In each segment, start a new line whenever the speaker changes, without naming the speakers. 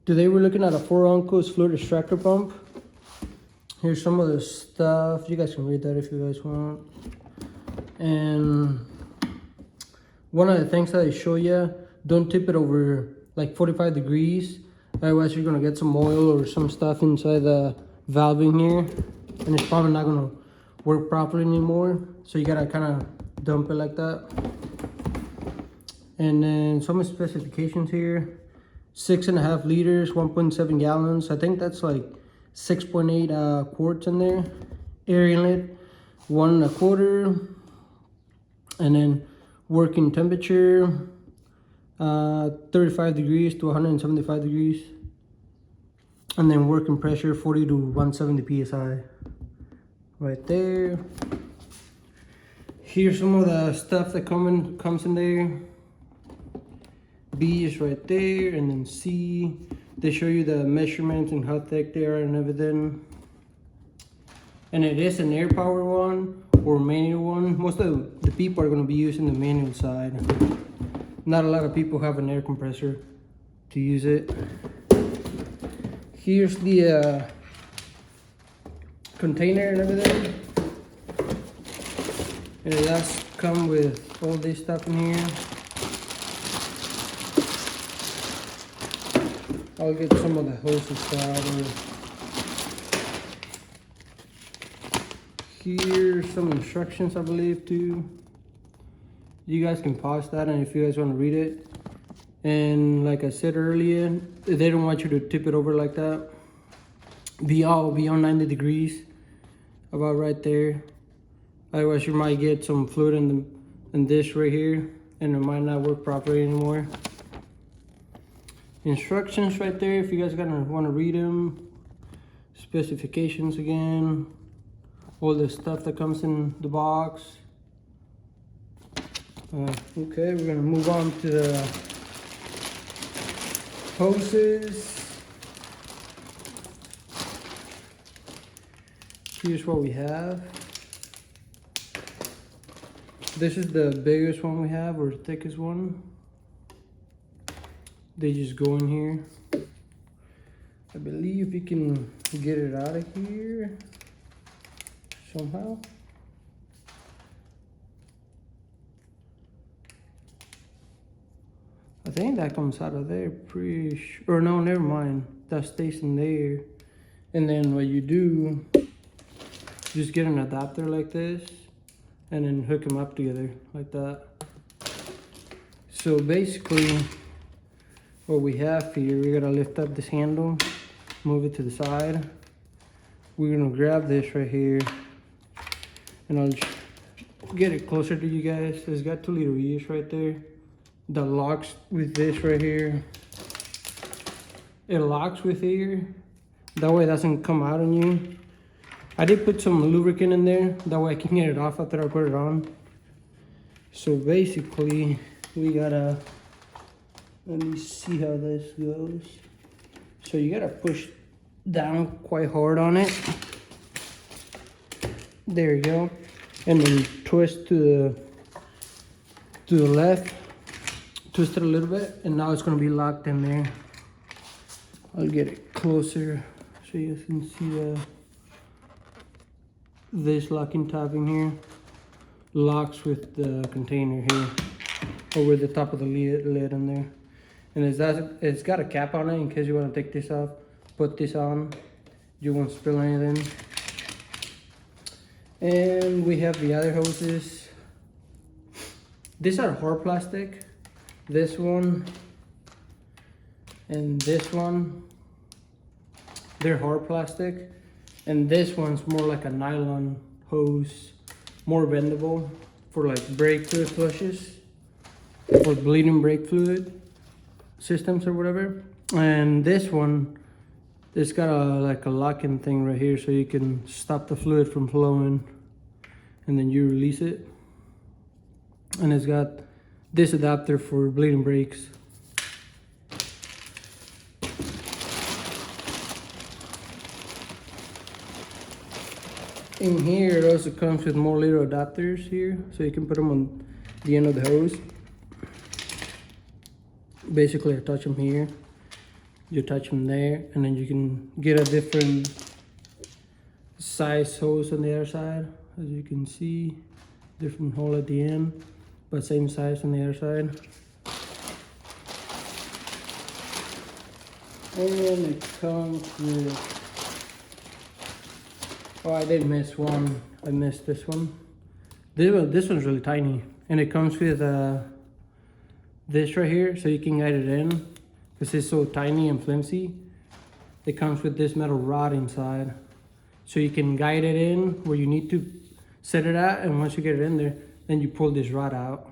Today we're looking at a 4 uncles fluid extractor pump. Here's some of the stuff. You guys can read that if you guys want. And one of the things that I show you, don't tip it over like 45 degrees. Otherwise you're gonna get some oil or some stuff inside the valve in here, and it's probably not gonna work properly anymore. So you gotta kind of dump it like that. And then some specifications here: 6.5 liters, 1.7 gallons. I think that's like 6.8 quarts in there. Air inlet, 1 1/4. And then working temperature, 35 degrees to 175 degrees. And then working pressure, 40 to 170 psi. Right there. Here's some of the stuff that comes in there. B is right there, and then C, they show you the measurements and how thick they are and everything. And it is an air power one or manual one. Most of the people are going to be using the manual side. Not a lot of people have an air compressor to use it. Here's the container and everything. And it does come with all this stuff in here. I'll get some of the hoses out. Here's some instructions, I believe, too. You guys can pause that, and if you guys want to read it. And like I said earlier, they don't want you to tip it over like that. Beyond 90 degrees, about right there. Otherwise, you might get some fluid in this right here, and it might not work properly anymore. Instructions right there if you guys want to read them. Specifications again. All the stuff that comes in the box. Okay, we're gonna move on to the hoses. Here's what we have. This is the biggest one we have, or the thickest one. They just go in here. I believe you can get it out of here somehow. I think that comes out of there, pretty sure. Or no, never mind. That stays in there. And then what you do, just get an adapter like this and then hook them up together like that. So basically, what we have here, we're gonna lift up this handle, move it to the side. We're gonna grab this right here, and I'll just get it closer to you guys. It's got 2 little ears right there that locks with this right here. It locks with here, that way it doesn't come out on you. I did put some lubricant in there, that way I can get it off after I put it on. So basically, we gotta, let me see how this goes. So you gotta push down quite hard on it. There you go. And then twist to the left. Twist it a little bit, and now it's gonna be locked in there. I'll get it closer so you guys can see this locking tab in here. Locks with the container here, over the top of the lid in there. And it's got a cap on it in case you want to take this off. Put this on, you won't spill anything. And we have the other hoses. These are hard plastic. This one and this one, they're hard plastic. And this one's more like a nylon hose, more bendable for like brake fluid flushes or bleeding brake fluid systems or whatever. And this one, it's got like a locking thing right here, so you can stop the fluid from flowing, and then you release it. And it's got this adapter for bleeding brakes. In here, it also comes with more little adapters here, so you can put them on the end of the hose. Basically, I touch them here, You attach them there, and then you can get a different size hose on the other side. As you can see, different hole at the end, but same size on the other side. And it comes with, oh, I did miss one. I missed this one. This one's really tiny, and it comes with this right here, so you can guide it in. This is so tiny and flimsy. It comes with this metal rod inside, so you can guide it in where you need to set it at, and once you get it in there, then you pull this rod out.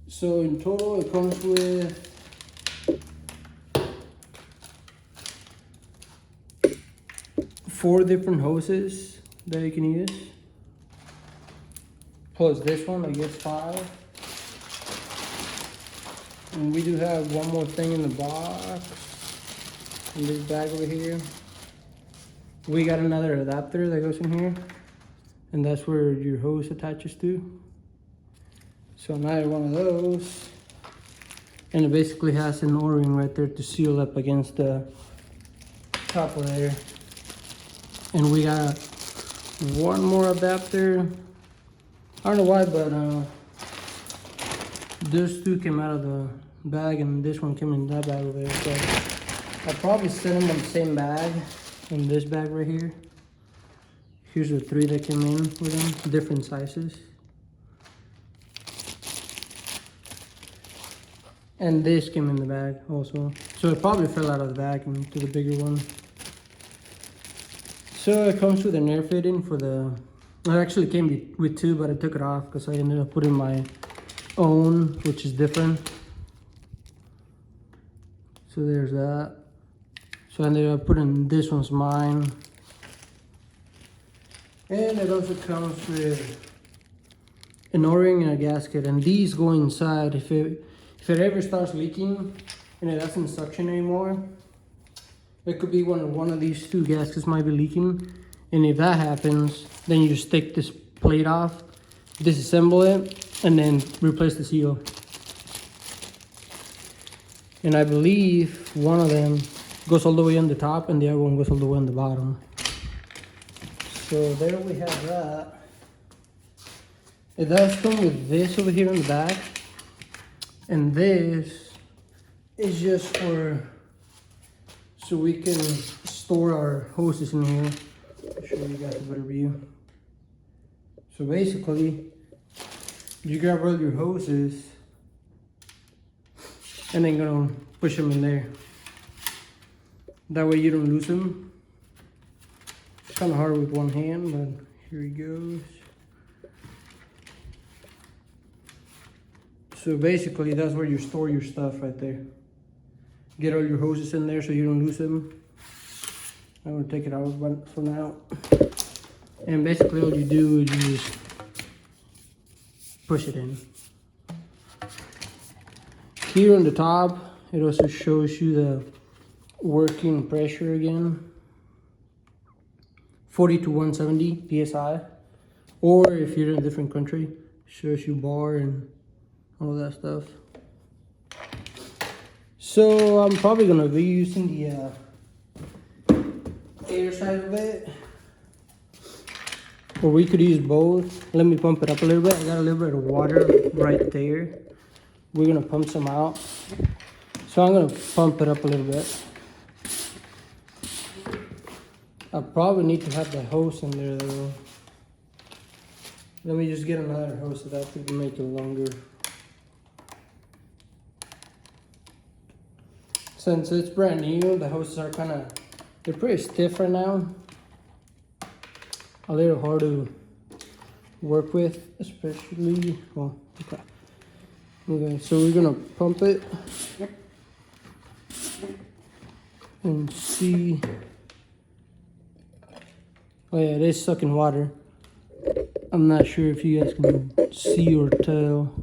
So in total, it comes with four different hoses that you can use, plus this one, I guess 5. And we do have one more thing in the box, in this bag over here. We got another adapter that goes in here, and that's where your hose attaches to. So another one of those, and it basically has an O-ring right there to seal up against the top of there. And we got one more adapter. I don't know why, but those two came out of the bag, and this one came in that bag over there. So I'll probably send them in the same bag, in this bag right here. Here's the 3 that came in with them, different sizes. And this came in the bag also. So it probably fell out of the bag into the bigger one. So it comes with an air fitting for the, it actually came with 2, but I took it off because I ended up putting my own, which is different. So there's that. So I ended up putting this one's mine. And it also comes with an O-ring and a gasket, and these go inside. If it ever starts leaking and it doesn't suction anymore, it could be one of these 2 gaskets might be leaking. And if that happens, then you just take this plate off, disassemble it, and then replace the seal. And I believe one of them goes all the way on the top and the other one goes all the way on the bottom. So there we have that. It does come with this over here in the back, and this is just for, so we can store our hoses in here. I'll show you guys a better view. So basically, you grab all your hoses and then gonna push them in there. That way you don't lose them. It's kind of hard with one hand, but here he goes. So basically, that's where you store your stuff right there. Get all your hoses in there so you don't lose them. I'm gonna take it out for now. And basically all you do is you just push it in. Here on the top, it also shows you the working pressure again. 40 to 170 PSI. Or if you're in a different country, it shows you bar and all that stuff. So I'm probably gonna be using the air side of it, or we could use both. Let me pump it up a little bit. I got a little bit of water right there. We're gonna pump some out. So I'm gonna pump it up a little bit. I probably need to have the hose in there though. Let me just get another hose so that we can make it longer. Since it's brand new, the hoses are they're pretty stiff right now. A little hard to work with, especially, well, okay. Okay, so we're gonna pump it and see. Oh yeah, it is sucking water. I'm not sure if you guys can see or tell,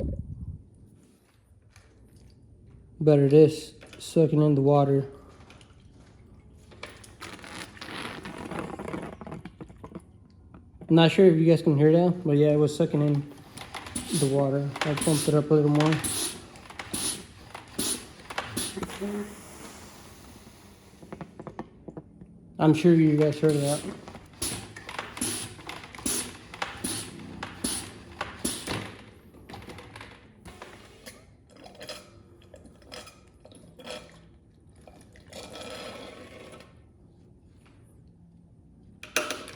but it is sucking in the water. I'm not sure if you guys can hear that, but yeah, it was sucking in the water. I pumped it up a little more. I'm sure you guys heard of that.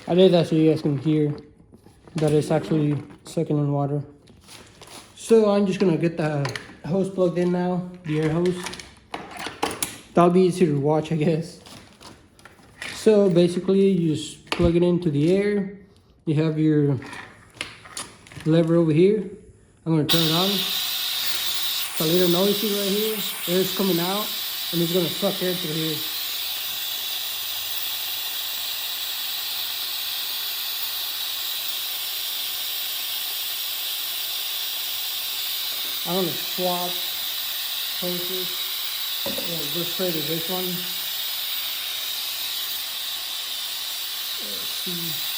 I did that so you guys can hear that it's actually sucking in water. So I'm just gonna get the hose plugged in now, the air hose. That'll be easier to watch, I guess. So basically you just plug it into the air. You have your lever over here. I'm gonna turn it on. It's a little noisy right here. Air's coming out and it's gonna suck air through here. I'm gonna swap hoses. Go straight to this one. Let's see.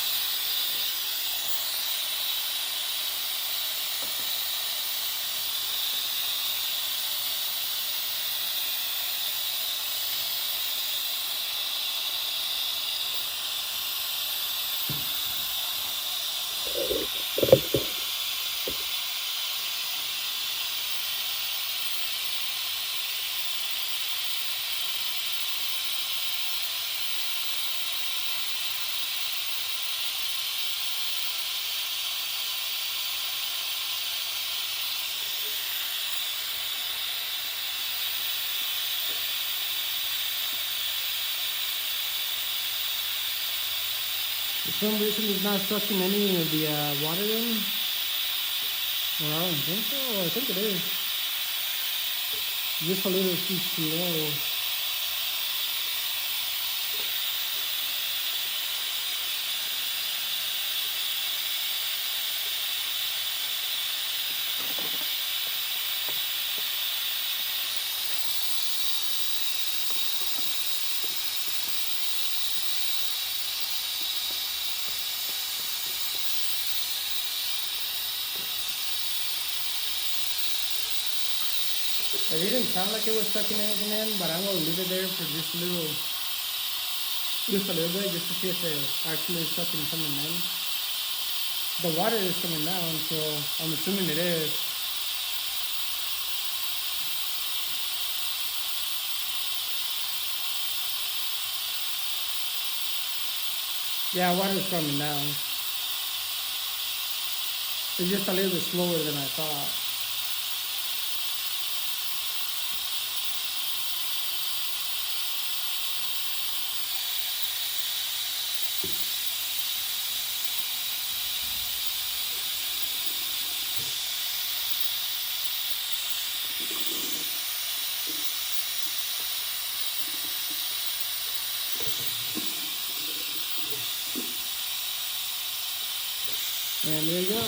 For some reason it's not sucking any of the water in. Well, I don't think so. I think it is. Just a little too slow. It didn't sound like it was sucking anything in, but I'm gonna leave it there for just a little bit, just to see if it actually is sucking something in. The water is coming down, so I'm assuming it is. Yeah, water is coming down. It's just a little bit slower than I thought. And there you go.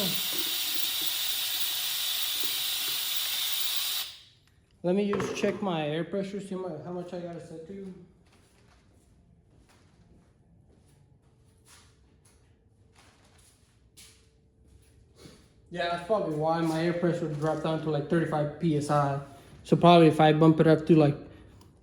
Let me just check my air pressure, see how much I gotta set to. Yeah, that's probably why my air pressure dropped down to like 35 psi. So probably if I bump it up to like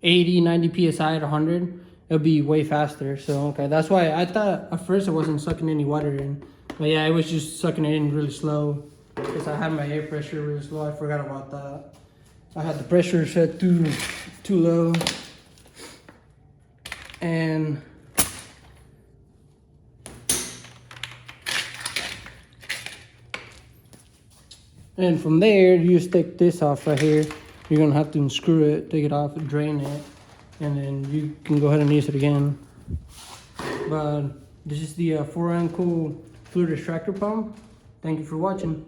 80, 90 psi at 100, it'll be way faster. So okay, that's why I thought at first it wasn't sucking any water in. But yeah, it was just sucking it in really slow because I had my air pressure really slow. I forgot about that. I had the pressure set too low. And from there, you just take this off right here. You're gonna have to unscrew it, take it off, drain it, and then you can go ahead and use it again. But this is the 4 ankle fluid extractor pump. Thank you for watching.